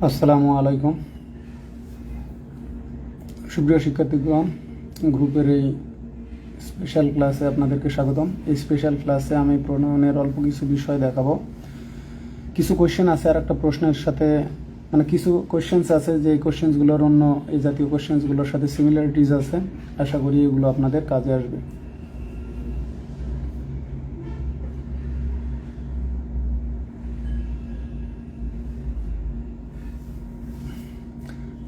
আসসালামু আলাইকুম সুপ্রিয় শিক্ষার্থীগণ, গ্রুপের এই স্পেশাল ক্লাসে আপনাদেরকে স্বাগতম। এই স্পেশাল ক্লাসে আমি প্রণয়নের অল্প কিছু বিষয় দেখাবো। কিছু কোশ্চেন আছে আর একটা প্রশ্নের সাথে, কিছু কোশ্চেন্স আছে যে এই কোশ্চেন্সগুলোর অন্য এই জাতীয় কোশ্চেন্সগুলোর সাথে সিমিলারিটিস আছে। আশা করি এগুলো আপনাদের কাজে আসবে।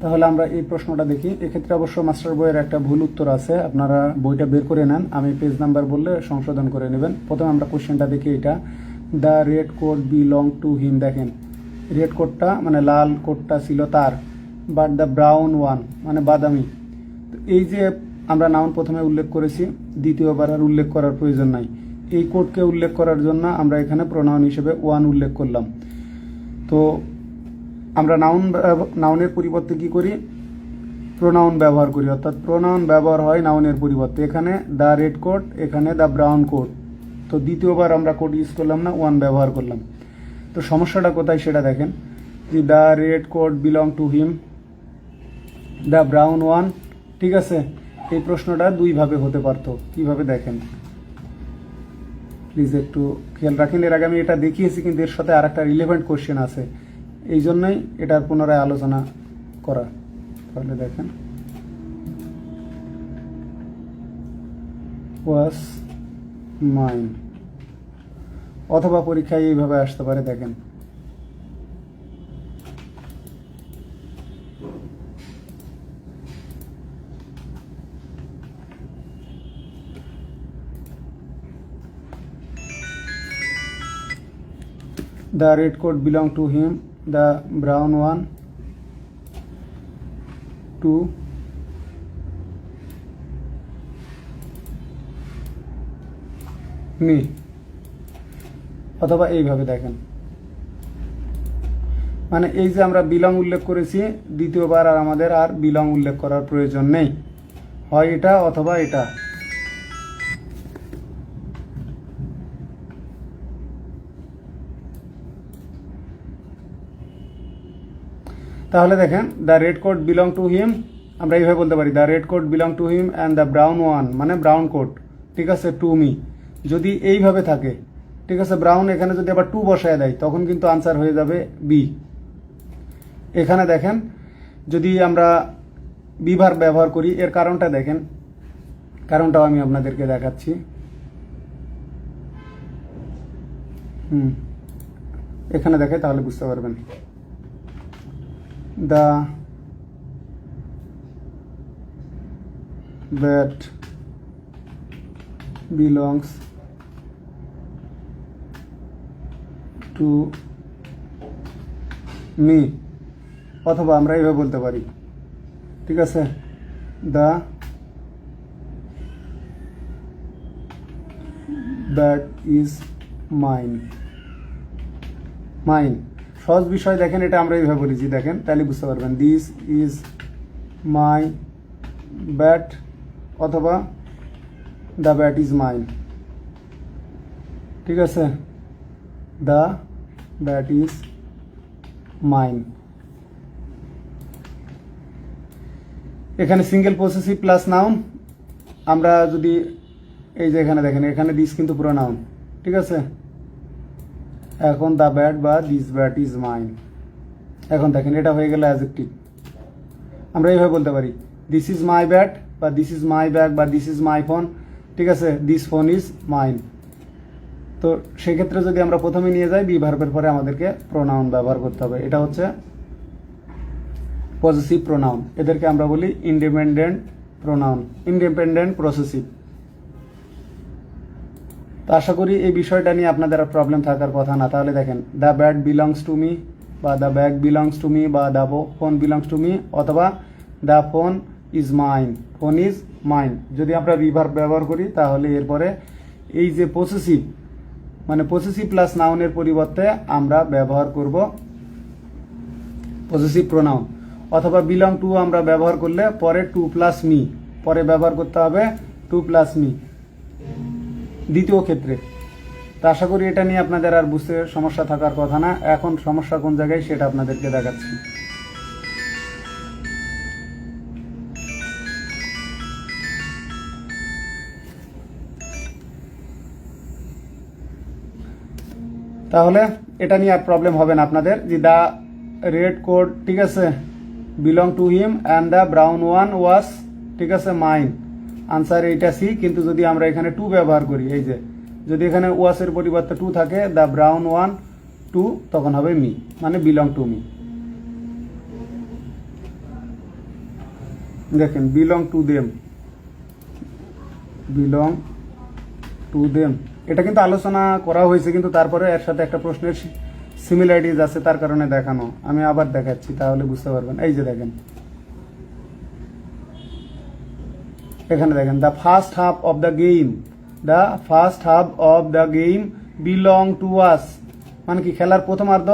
তাহলে আমরা এই প্রশ্নটা দেখি। এক্ষেত্রে অবশ্য মাস্টার বইয়ের একটা ভুল উত্তর আছে, আপনারা বইটা বের করে নেন, আমি পেজ নাম্বার বললে সংশোধন করে নেবেন। প্রথমে আমরা কোশ্চেনটা দেখি। এটা the red coat belong to him. দেখেন, রেড কোটটা মানে লাল কোটটা ছিল তার, বাট দ্য ব্রাউন ওয়ান মানে বাদামি। এই যে আমরা নাউন প্রথমে উল্লেখ করেছি, দ্বিতীয়বার আর উল্লেখ করার প্রয়োজন নাই। এই কোটকে উল্লেখ করার জন্য আমরা এখানে প্রোনাউন হিসেবে ওয়ান উল্লেখ করলাম। তো আমরা নাউনের পরিবর্তে কি করি? প্রোনাউন ব্যবহার করি, অর্থাৎ প্রোনাউন ব্যবহার হয় নাউনের পরিবর্তে। এখানে দ্য রেড কোট, এখানে দ্য ব্রাউন কোট। তো দ্বিতীয়বার আমরা কোট ইউজ করলাম না, ওয়ান ব্যবহার করলাম। তো সমস্যাটা কোথায় সেটা দেখেন। যে the red coat belong to him, the brown one. ঠিক আছে, এই প্রশ্নটা দুইভাবে হতে পারতো। কিভাবে দেখেন প্লিজ একটু খেয়াল রাখেন। এর আগে আমি এটা দেখিয়েছি, কিন্তু এর সাথে আর একটা রিলেভেন্ট কোশ্চেন আছে, এই জন্যই এটার পুনরায় আলোচনা করা। তাহলে দেখেন, ওয়াজ মাইন, অথবা পরীক্ষায় এইভাবে আসতে পারে। দেখেন, the red coat belong to him, the brown one to me, অথবা এইভাবে দেখেন। মানে এই যে আমরা বিলং উল্লেখ করেছি, দ্বিতীয়বার আর আমাদের আর বিলং উল্লেখ করার প্রয়োজন নেই, হয় এটা অথবা এটা। তাহলে দেখেন, the red coat belong to him, আমরা এইভাবে বলতে পারি the red coat belong to him and the brown one মানে ব্রাউন কোট, ঠিক আছে, টু মি। যদি এইভাবে থাকে, ঠিক আছে, ব্রাউন এখানে যদি আবার টু বসায় দেয়, তখন কিন্তু আনসার হয়ে যাবে বি। এখানে দেখেন, যদি আমরা বি ভার্ব ব্যবহার করি, এর কারণটা দেখেন, কারণটাও আমি আপনাদেরকে দেখাচ্ছি। এখানে দেখে তাহলে বুঝতে পারবেন। The bat belongs to me, অথবা আমরা এইভাবে বলতে পারি, ঠিক আছে, the bat is mine। Mine সহজ বিষয়। দেখেন, এটা আমরা এইভাবে বলেছি, দেখেন তাহলে বুঝতে পারবেন। দিস ইজ মাই ব্যাট, অথবা দ্য ব্যাট ইজ মাইন, ঠিক আছে, দ্য ব্যাট ইজ মাইন। এখানে সিঙ্গেল পসেসিভ প্লাস নাউন। আমরা যদি এই যে এখানে দেখেন, এখানে দিস কিন্তু পুরো নাউন, ঠিক আছে। এখন দ্য ব্যাট বা দিস ব্যাট ইজ মাইন। এখন দেখেন, এটা হয়ে গেল অ্যাডজেক্টিভ। আমরা এইভাবে বলতে পারি, দিস ইজ মাই ব্যাট বা দিস ইজ মাই ব্যাগ বা দিস ইজ মাই ফোন, ঠিক আছে, দিস ফোন ইজ মাইন। তো সেক্ষেত্রে যদি আমরা প্রথমে নিয়ে যাই বি ভার্বের পরে আমাদেরকে প্রোনাউন ব্যবহার করতে হবে। এটা হচ্ছে পজেসিভ প্রোনাউন। এদেরকে আমরা বলি ইন্ডিপেন্ডেন্ট প্রোনাউন, ইন্ডিপেন্ডেন্ট পসেসিভ। তো আশা করি এই বিষয়টা নিয়ে আপনাদের আর প্রবলেম থাকার কথা না। তাহলে দেখেন, the bat belongs to me বা the bag belongs to me বা the phone belongs to me, অথবা the phone is mine, phone is mine. যদি আমরা রিভার্ব ব্যবহার করি, তাহলে এরপরে এই যে পসেসিভ মানে পসেসিভ প্লাস নাউনের পরিবর্তে আমরা ব্যবহার করব পসেসিভ প্রোনাউন। অথবা বিলং টু আমরা ব্যবহার করলে পরে টু প্লাস মি, পরে ব্যবহার করতে হবে টু প্লাস মি দ্বিতীয় ক্ষেত্রে। তো আশা করি এটা নিয়ে আপনাদের আর বুঝতে সমস্যা থাকার কথা না। এখন সমস্যা কোন জায়গায় সেটা আপনাদেরকে দেখাচ্ছি। তাহলে এটা নিয়ে আর প্রবলেম হবে না আপনাদের, যে দ্য রেড কোট, ঠিক আছে, belong to him and the brown one was, ঠিক আছে, মাইন। আনসার এইটা সি। কিন্তু যদি আমরা এখানে টু ব্যবহার করি, এই যে যদি এখানে ওয়াসের পরিবর্তে টু থাকে, দ্য ব্রাউন ওয়ান টু, তখন হবে মি, মানে বিলং টু মি। দেখেন, belong to them, belong to them, এটা কিন্তু আলোচনা করা হয়েছে, কিন্তু তারপরে এর সাথে একটা প্রশ্নের সিমিলারিটিজ আছে, তার কারণে দেখানো। আমি আবার দেখাচ্ছি, তাহলে বুঝতে পারবেন। এই যে দেখেন, এখানে দেখেন, the first half of the game, the first half of the game belong to us, মানে কি খেলার প্রথমার্ধ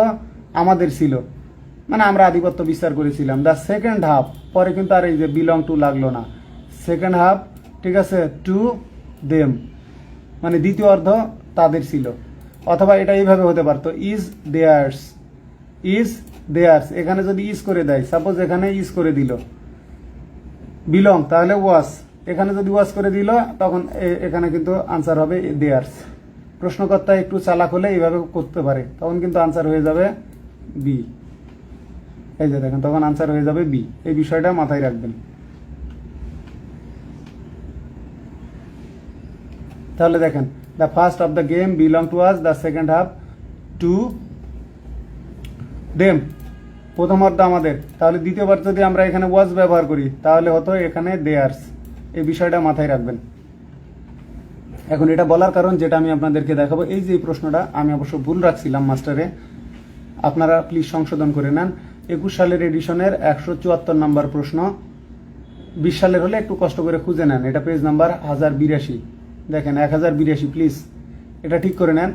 আমাদের ছিল, মানে আমরা আধিপত্য বিস্তার করেছিলাম। দ্য সেকেন্ড হাফ, পরে কিন্তু আর এই যে বিলং টু লাগলো না, সেকেন্ড হাফ, ঠিক আছে, টু দেম, মানে দ্বিতীয় অর্ধ তাদের ছিল। অথবা এটা এইভাবে হতে পারতো, ইজ দেয়ার্স, ইজ দেয়ার্স, এখানে যদি ইজ করে দেয়, সাপোজ এখানে ইজ করে দিল বিলং, তাহলে ওয়াস, এখানে যদি ওয়াস করে দিল, তখন এখানে কিন্তু আনসার হবে দেয়ার্স। প্রশ্নকর্তা একটু চালাক হলে এইভাবে করতে পারে, তখন কিন্তু আনসার হয়ে যাবে বি। এই যে দেখেন, তখন আনসার হয়ে যাবে বি। এই বিষয়টা মাথায় রাখবেন। তাহলে দেখেন, the first of the game belong to us, the second have to them, প্রথম অর্ধ আমাদের। তাহলে দ্বিতীয়বার যদি আমরা এখানে ওয়াজ ব্যবহার করি, তাহলে হতো এখানে দেয়ার্স। এই বিষয়টা মাথায় রাখবেন। এখন এটা বলার কারণ, যেটা আমি আপনাদেরকে দেখাবো, এই যে প্রশ্নটা আমি অবশ্য ভুল রাখছিলাম মাস্টারে, আপনারা প্লিজ সংশোধন করে নেন। 21 সালের এডিশনের 174 নাম্বার প্রশ্ন, 20 সালের হলে একটু কষ্ট করে খুঁজে নেন, এটা পেজ নাম্বার 1082। দেখেন 1082, প্লিজ এটা ঠিক করে নেন।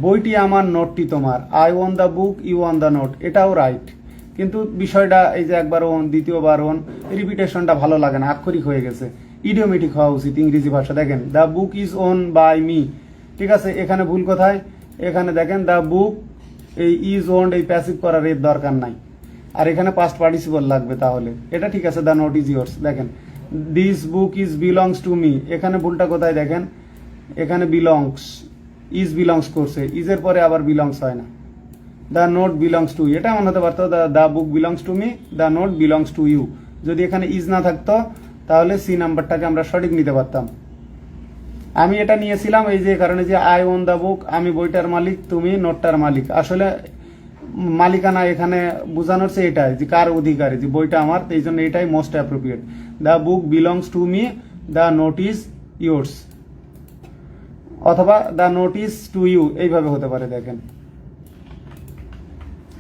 বইটি আমার, নোটটি তোমার, I own the book, you own the note, এটাও রাইট। কিন্তু বিষয়টা এই যে একবার ওন, দ্বিতীয়বার ওন, রিপিটেশনটা ভালো লাগে না, আক্ষরিক হয়ে গেছে। ইডিওমেটিক হওয়া উচিত ইংরেজি ভাষা। দেখেন, the book is own by me, ঠিক আছে, এখানে ভুল কোথায়? এখানে দেখেন, দ্য বুক, এই ইজ ওন্ড, এই প্যাসিভ করার এর দরকার নাই, আর এখানে পাস্ট পার্টিসিপল লাগবে, তাহলে এটা ঠিক আছে। The note is yours. দেখেন, this book is belongs to me, এখানে ভুলটা কোথায়? দেখেন, এখানে বিলংস, ইজ বিলংস করছে, ইজের পরে আবার বিলংস হয় না। দ্য নোট বিলংস টু, এটা এমন হতে পারতো, the book belongs to me, the note belongs to you. যদি এখানে ইজ না থাকতো, তাহলে সি নাম্বারটাকে আমরা সঠিক নিতে পারতাম। আমি এটা নিয়েছিলাম এই যে কারণে, যে আই ওন দ্য বুক, আমি বইটার মালিক, তুমি নোটটার মালিক। আসলে মালিকানা এখানে বোঝানোর চেয়ে এটাই, যে কার অধিকারে, যে বইটা আমার, এই জন্য এটাই most appropriate. The book belongs to me, the note is yours, অথবা the note is to you, এইভাবে হতে পারে। দেখেন,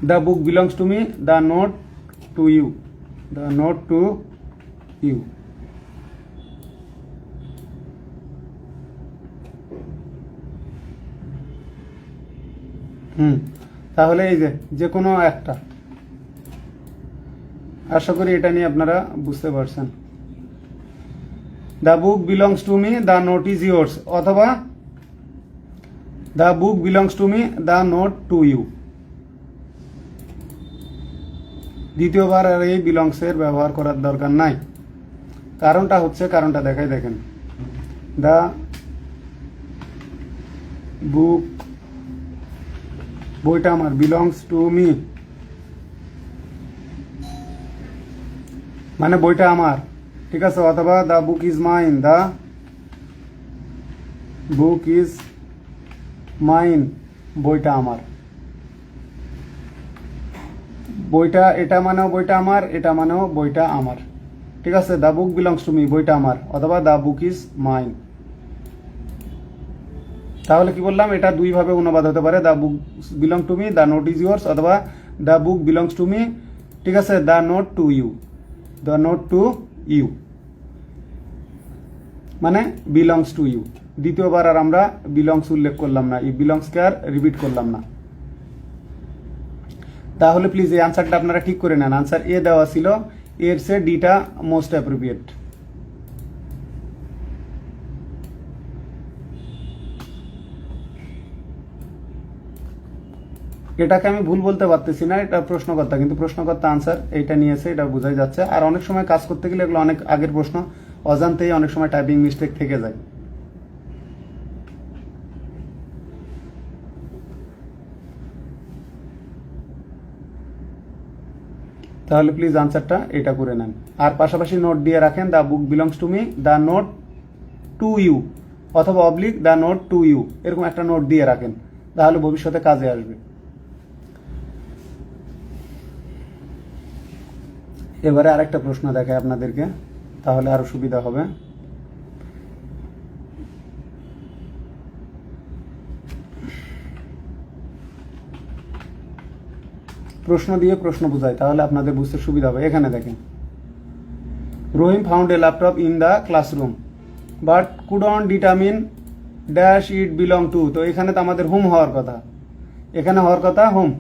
the book belongs to me, the note to you, the note to you. তাহলে এই যে কোনো একটা, আশা করি এটা নিয়ে আপনারা বুঝতে পারছেন। The book belongs to me, the note is yours, অথবা the book belongs to me, the note to you. দ্বিতীয়বার আর এই বিলংসের ব্যবহার করার দরকার নাই। কারণটা হচ্ছে, কারণটা দেখাই, দেখেন, দ্য বুক, বইটা আমার, বিলংস টু মি, মানে বইটা আমার, ঠিক আছে, অথবা the book is mine, the book is mine, বইটা আমার। বইটা, এটা মানেও বইটা আমার, এটা মানেও বইটা আমার, ঠিক আছে। The book belongs to me, বইটা আমার, অথবা দ্য বুক ইজ মাইন। তাহলে কি বললাম, এটা দুইভাবে অনুবাদ হতে পারে, the book belong to me, the note is yours, অথবা the book belongs to me, ঠিক আছে, the note to you, the note to you, মানে বিলংস টু ইউ। দ্বিতীয়বার আর আমরা বিলংস উল্লেখ করলাম না, এই বিলংসকে আর রিপিট করলাম না। তাহলে প্লিজ এই আনসারটা আপনারা ঠিক করে নেন। আনসার এ দেওয়া ছিল, এর সে ডিটা মোস্ট অ্যাপ্রোপ্রিয়েট। এটাকে আমি ভুল বলতে পারতেছি না, এটা প্রশ্নকর্তা, কিন্তু প্রশ্নকর্তা আনসার এইটা নিয়েছে, এটা বোঝাই যাচ্ছে। আর অনেক সময় কাজ করতে গেলে এগুলো অনেক আগের প্রশ্ন, অজান্তেই অনেক সময় টাইপিং মিস্টেক থেকে যায়। তাহলে প্লিজ আনসারটা এটা করে নেন। আর পাশাপাশি নোট দিয়ে রাখেন the book belongs to me, the note to you, অথবা oblique the note to you, এরকম একটা নোট দিয়ে রাখেন, তাহলে ভবিষ্যতে কাজে আসবে। এবারে আরেকটা প্রশ্ন দেখায় আপনাদেরকে, তাহলে আরো সুবিধা হবে। প্রশ্ন দিয়ে প্রশ্ন বোঝায়, তাহলে আপনাদের বুঝতে সুবিধা হবে। এখানে দেখেন, Rahim found a laptop in the classroom but couldn't determine dash it belong to. তো এখানে তো আমাদের হোম হওয়ার কথা, এখানে হওয়ার কথা home.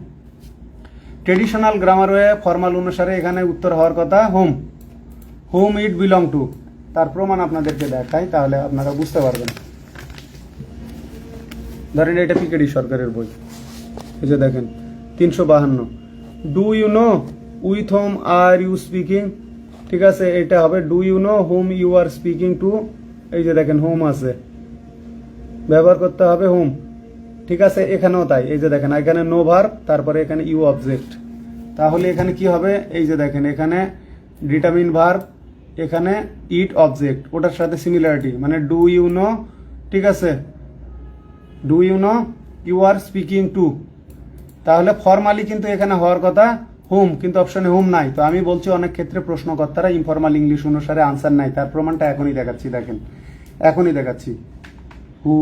Traditional grammar way formal অনুসারে এখানে উত্তর হওয়ার কথা হোম, হোম ইট বিলং টু। তার প্রমাণ আপনাদেরকে দেখাই, তাহলে আপনারা বুঝতে পারবেন। ধরেন এটা পিকেডি সরকারের বই, এই যে দেখেন 352, do you know with whom are you speaking. ঠিক আছে, এটা হবে do you know whom you are speaking to. এই যে দেখেন হোম আছে, ব্যবহার করতে হবে হোম। ঠিক আছে, এখানেও তাই, এই যে দেখেন এখানে নো ভার্ব, তারপরে এখানে ইউ অবজেক্ট। তাহলে এখানে কি হবে, এই যে দেখেন এখানে ডিটারমিন ভার্ব, এখানে ইট অবজেক্ট, ওটার সাথে সিমিলারিটি, মানে ডু ইউ নো। ঠিক আছে, do you know you are speaking to. তাহলে ফর্মালি কিন্তু এখানে হওয়ার কথা হোম, কিন্তু অপশনে হোম নাই। তো আমি বলছি অনেক ক্ষেত্রে প্রশ্নকর্তারা ইনফর্মাল ইংলিশ অনুসারে আনসার নাই, তার প্রমাণটা এখনই দেখাচ্ছি। দেখেন এখনই দেখাচ্ছি, হু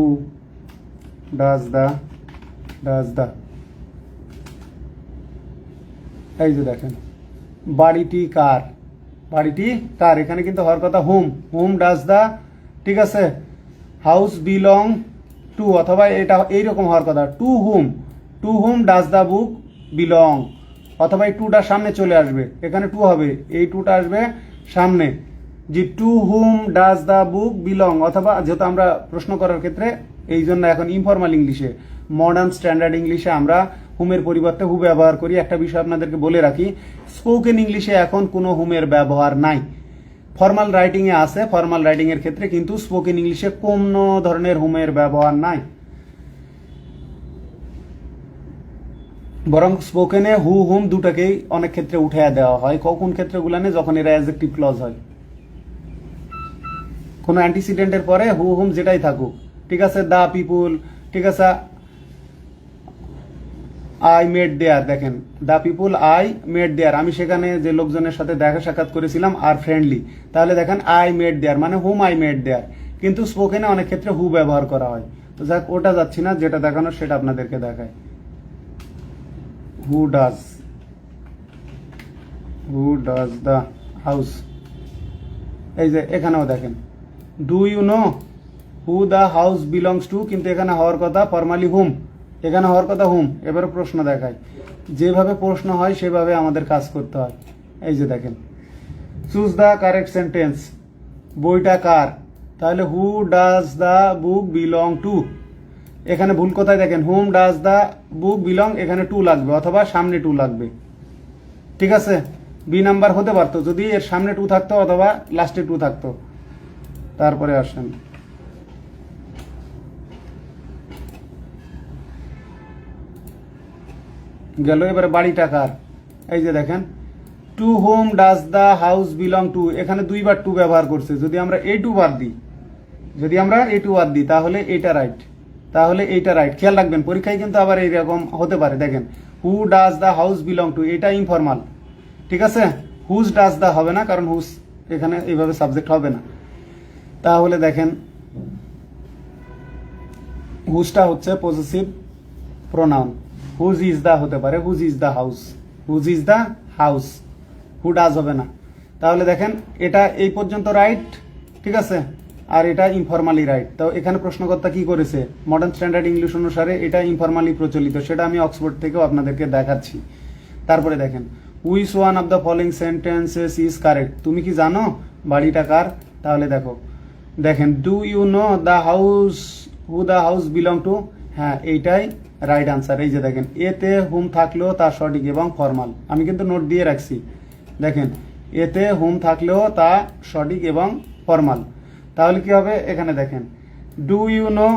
ডাজ দা, এই যে দেখেন বাড়িটি কার, এখানে কিন্তু হওয়ার কথা হোম, হোম ডাজ দা। ঠিক আছে, হাউস বিলং টু, অথবা এটা এইরকম হওয়ার কথা to whom does the book belong, অথবা এই টুটা সামনে চলে আসবে, এখানে টু হবে, এই টুটা আসবে সামনে, যে to whom does the book belong. অথবা যেহেতু আমরা প্রশ্ন করার ক্ষেত্রে এই জন্য এখন ইনফর্মাল ইংলিশে, মডার্ন স্ট্যান্ডার্ড ইংলিশে আমরা হুমের পরিবর্তে হু ব্যবহার করি। একটা বিষয় আপনাদেরকে বলে রাখি, স্পোকেন ইংলিশে এখন কোনো হুমের ব্যবহার নাই। ফর্মাল রাইটিংয়ে আছে, ফর্মাল রাইটিংয়ের ক্ষেত্রে, কিন্তু স্পোকেন ইংলিশে কোনো ধরনের হুমের ব্যবহার নাই। বরং স্পোকেনে হু হুম দুটাকেই অনেক ক্ষেত্রে উঠাইয়া দেওয়া হয়। কোন ক্ষেত্রগুলানে, যখন এরা অ্যাডজেক্টিভ ক্লজ হয়, কোনো অ্যান্টিসিডেন্টের পরে হু হুম যেটাই থাকুক। ঠিক আছে, দা পিপুল, ঠিক আছে, আই মেড দেয়ার, দেখেন দা পিপুল আই মেড দেয়ার, আমি সেখানে যে লোকজনের সাথে দেখা সাক্ষাৎ করেছিলাম আর ফ্রেন্ডলি, তাহলে দেখেন আই মেড দেয়ার মানে হুম আই মেড দেয়ার। কিন্তু স্পোকেনে অনেক ক্ষেত্রে হু ব্যবহার করা হয়। তো যাক, ওটা যাচ্ছি না, যেটা দেখানো সেটা আপনাদেরকে দেখায়। হু ডাজ দ্য হাউস, এই যে এখানেও দেখেন do you know who the house belongs to, কিন্তু এখানে হওয়ার কথা ফর্মালি হুম, এখানে হওয়ার কথা হুম। এবারে প্রশ্ন দেখায়, যেভাবে প্রশ্ন হয় সেভাবে আমাদের কাজ করতে হয়। এই যে দেখেন, চুজ দ্য কারেক্ট সেন্টেন্স, বইটা কার, তাহলে হু does the book belong to. এখানে ভুল কোথায় দেখেন, হুম ডাজ দ্য বুক বিলং, এখানে টু লাগবে, অথবা সামনে টু লাগবে। ঠিক আছে, বি নাম্বার হতে পারতো যদি এর সামনে টু থাকতো অথবা লাস্টে টু থাকতো। তারপরে আসেন, গেল। এবারে বাড়িটা কার, এই যে দেখেন to whom does the house belong to, এখানে দুইবার টু ব্যবহার করছে। যদি আমরা এ টু বাদ দিই, তাহলে এটা রাইট, খেয়াল রাখবেন পরীক্ষায় কিন্তু আবার এইরকম হতে পারে। দেখেন হু does the house belong two, এটা ইনফর্মাল। ঠিক আছে, হুজ ডাজ দ্য হবে না, কারণ হুজ এখানে এইভাবে সাবজেক্ট হবে না। তাহলে দেখেন হুজটা হচ্ছে possessive pronoun, whose is the হতে পারে, whose is the house, who does হবে না। তাহলে দেখেন এটা এই পর্যন্ত রাইট, ঠিক আছে, আর এটা ইনফর্মালি রাইট। তো এখানে প্রশ্নকর্তা কি করেছে, মডার্ন স্ট্যান্ডার্ড ইংলিশ অনুসারে এটা ইনফর্মালি প্রচলিত, সেটা আমি অক্সফোর্ড থেকেও আপনাদেরকে দেখাচ্ছি। তারপরে দেখেন which one of the following sentences is correct, তুমি কি জানো বাড়িটা কার। তাহলে দেখেন do you know the house who the house belong to, হ্যাঁ এইটাই রাইট আনসার। এই যে দেখেন এতে হুম থাকলেও তা সঠিক এবং ফর্মাল, আমি কিন্তু নোট দিয়ে রাখছি। দেখেন এতে হুম থাকলেও তা সঠিক এবং ফর্মাল। তাহলে কি হবে, এখানে দেখেন ডু ইউ নো,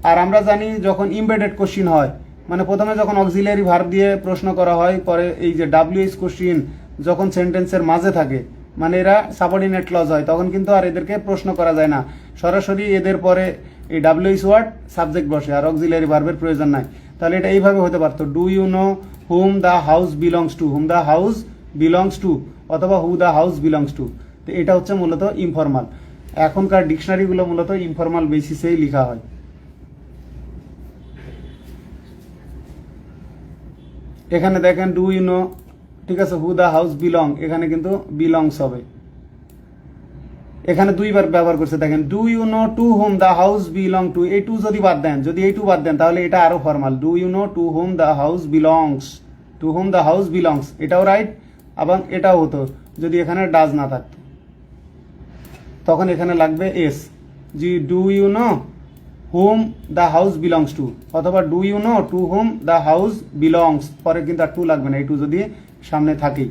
আর আমরা জানি যখন ইমবেডেড কোশ্চিন হয়, মানে প্রথমে যখন অক্সিলিয়ারি ভার্ব দিয়ে প্রশ্ন করা হয়, পরে এই যে ডাব্লিউএইচ কোশ্চিন, যখন সেন্টেন্সের মাঝে থাকে, মানে এরা সাবঅর্ডিনেট ক্লজ হয়, তখন কিন্তু আর এদেরকে প্রশ্ন করা যায় না, সরাসরি এদের পরে এই ডাব্লিউএইচ ওয়ার্ড সাবজেক্ট বসে, আর অক্সিলারি ভার্বের প্রয়োজন নাই। তাহলে এটা এইভাবে হতে পারতো, do you know whom the house belongs to, whom the house belongs to, অথবা who the house belongs to. তো এটা হচ্ছে মূলত ইনফর্মাল। এখনকার ডিকশনারিগুলো মূলত ইনফর্মাল বেসিসেই লেখা হয়। এখানে দেখেন ডু ইউ নো, ঠিক আছে, হু দ্য হাউস বিলং, এখানে কিন্তু বিলংস হবে। এখানে দুইবার ব্যবহার করছে, দেখেন do you know to whom the house belong to, এই টু যদি বাদ দেন, যদি এই টু বাদ দেন, তাহলে এটা আরো formal, do you know to whom the house belongs, to whom the house belongs, এটাও রাইট। এবং এটাও হতো যদি এখানে ডাজ না থাকতো, তখন এখানে লাগবে এস, জি do you know whom the house belongs to, অথবা do you know to whom the house belongs, পরে কিন্তু আর টু লাগবে না, এই টু যদি সামনে থাকেই।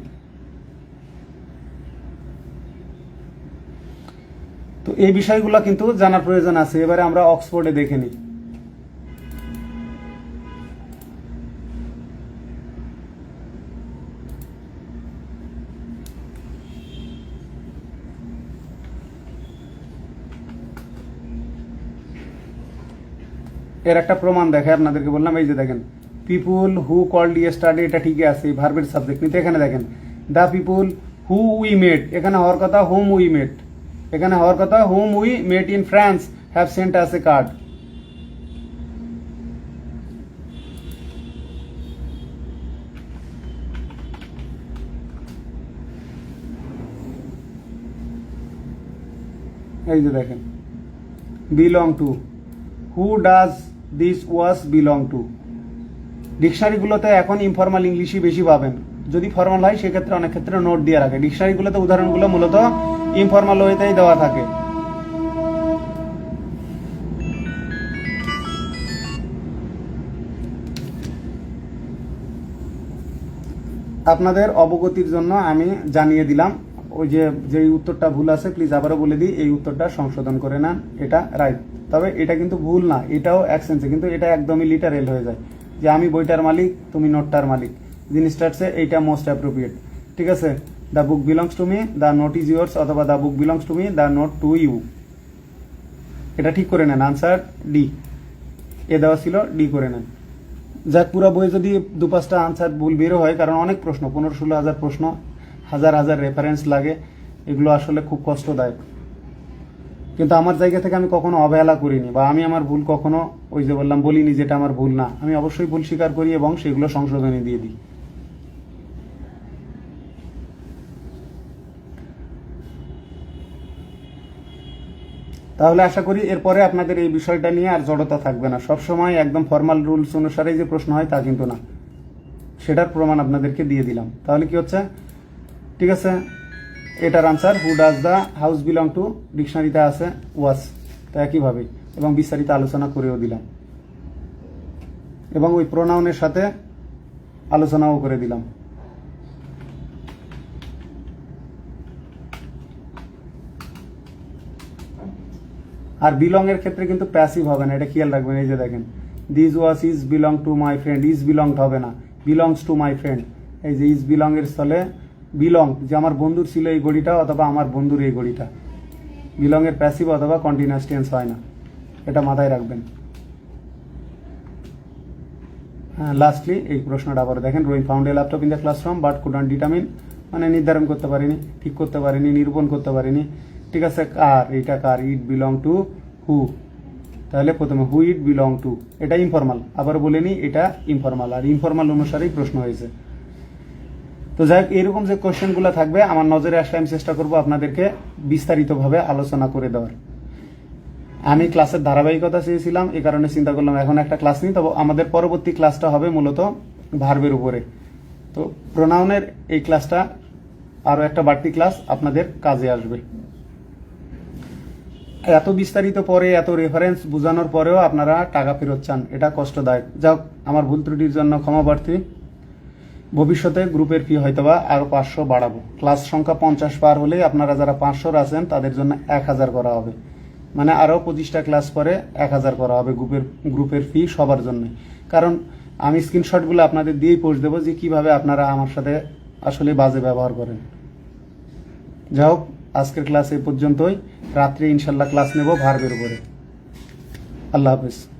তো এই বিষয়গুলো কিন্তু জানার প্রয়োজন আছে। এবারে আমরা অক্সফোর্ডে দেখে নিই। এর একটা প্রমাণ দেখে আপনাদেরকে বললাম, এই যে দেখেন পিপুল হু কল্ড ইয়েস্টারডে, এটা ঠিকই আছে, এই ভার্বের সাবজেক্ট। কিন্তু এখানে দেখেন দ্য পিপুল হু উই মেট, এখানে হওয়ার কথা হুম উই মেট, এখানে হওয়ার কথা whom we met in France have sent us a card. এই যে দেখেন belong to, who does this was belong to. ডিকশনারিগুলোতে এখন ইনফর্মাল ইংলিশই বেশি পাবেন, যদি ফর্মাল হয় সেক্ষেত্রে অনেক ক্ষেত্রে নোট দিয়ে রাখে। ডিকশনারিগুলোতে উদাহরণগুলো মূলত ইনফর্মাল ওয়েতেই দেওয়া থাকে। আপনাদের অবগতির জন্য আমি জানিয়ে দিলাম, ওই যে উত্তরটা ভুল আছে প্লিজ আবারও বলে দিই, এই উত্তরটা সংশোধন করে নেন, এটা রাইট। তবে এটা কিন্তু ভুল না, এটাও এক সেন্সে, কিন্তু এটা একদমই লিটারেল হয়ে যায়, যে আমি বইটার মালিক, তুমি নোটটার মালিক, জিনিসটা হচ্ছে এইটা মোস্ট অ্যাপ্রোপ্রিয়েট। ঠিক আছে, the book belongs to me, the note is yours, অথবা the book belongs to me, the note to you. এটা ঠিক করে নেন, আনসার ডি। এ দেওয়া ছিল, ডি করে নেন। যাক, পুরো বই যদি দু পাঁচটা আনসার ভুল বেরো হয়, কারণ অনেক প্রশ্ন, 15-16 হাজার প্রশ্ন, হাজার হাজার রেফারেন্স লাগে, এগুলো আসলে খুব কষ্টদায়ক। কিন্তু আমার জায়গা থেকে আমি কখনো অবহেলা করিনি, বা আমি আমার ভুল কখনো ওই যে বললাম বলিনি যেটা আমার ভুল না, আমি অবশ্যই ভুল স্বীকার করি এবং সেগুলো সংশোধনী দিয়ে দিই। তাহলে আশা করি এরপরে আপনাদের এই বিষয়টা নিয়ে আর জড়তা থাকবে না। সবসময় একদম ফর্মাল রুলস অনুসারে যে প্রশ্ন হয় তা কিন্তু না, সেটার প্রমাণ আপনাদেরকে দিয়ে দিলাম। তাহলে কি হচ্ছে, ঠিক আছে, এটার answer who does the house belong to, ডিকশনারিতে আছে ওয়াজ, তা একইভাবে, এবং বিস্তারিত আলোচনা করেও দিলাম, এবং ওই প্রোনাউনের সাথে আলোচনাও করে দিলাম। আর বিলং এর ক্ষেত্রে কিন্তু প্যাসিভ হবে না, এটা খেয়াল রাখবেন। এই যে দেখেন this was is belong to my friend, is belonged হবে না, বিলংস টু মাই ফ্রেন্ড। এই যে ইজ বিলং এর স্থলে বিলং, যে আমার বন্ধুর ছিল এই ঘড়িটা, অথবা আমার বন্ধুর এই ঘড়িটা। বিলং এর প্যাসিভ অথবা কন্টিনিউয়াস টেন্স হয় না, এটা মাথায় রাখবেন। হ্যাঁ, লাস্টলি এই প্রশ্নটা আবার দেখেন, Rohit found a laptop in the classroom but couldn't determine, মানে নির্ধারণ করতে পারিনি, ঠিক করতে পারিনি, নিরূপণ করতে পারিনি। ঠিক আছে, কার, এইটা কার, ইট বিলং টু হু, তাহলে প্রথমে হু ইট বিলং টু, এটা ইনফর্মাল, আবার বলে নি এটা ইনফর্মাল, আর ইনফর্মাল অনুসারেই প্রশ্ন হয়েছে। তো যাই হোক, এরকম যে কোশ্চেনগুলো থাকবে আমার নজরে আসলে আমি চেষ্টা করবো আপনাদেরকে বিস্তারিতভাবে আলোচনা করে দেওয়ার। আমি ক্লাসের ধারাবাহিকতা চেয়েছিলাম, এই কারণে চিন্তা করলাম এখন একটা ক্লাস নিই, তবে আমাদের পরবর্তী ক্লাসটা হবে মূলত ভার্বের উপরে। তো প্রোনাউনের এই ক্লাসটা আরও একটা বাড়তি ক্লাস আপনাদের কাজে আসবে। এত বিস্তারিত পরে, এত রেফারেন্স বোঝানোর পরেও আপনারা টাকা ফেরত চান, এটা কষ্টদায়ক। যাক, আমার ভুল ত্রুটির জন্য ক্ষমা প্রার্থী। ভবিষ্যতে গ্রুপের ফি হয়তোবা আরও 500 বাড়াবো। ক্লাস সংখ্যা 50 পার হলে আপনারা যারা 500 আছেন তাদের জন্য 1000 করা হবে, মানে আরও 25টা ক্লাস পরে 1000 করা হবে গ্রুপের ফি সবার জন্য। কারণ আমি স্ক্রিনশটগুলো আপনাদের দিয়েই পোস্ট দেবো যে কিভাবে আপনারা আমার সাথে আসলে বাজে ব্যবহার করেন। যাই হোক, আজকের ক্লাস এই পর্যন্তই। রাত্রে ইনশাল্লাহ ক্লাস নেব ভার্বের উপরে। আল্লাহ হাফেজ।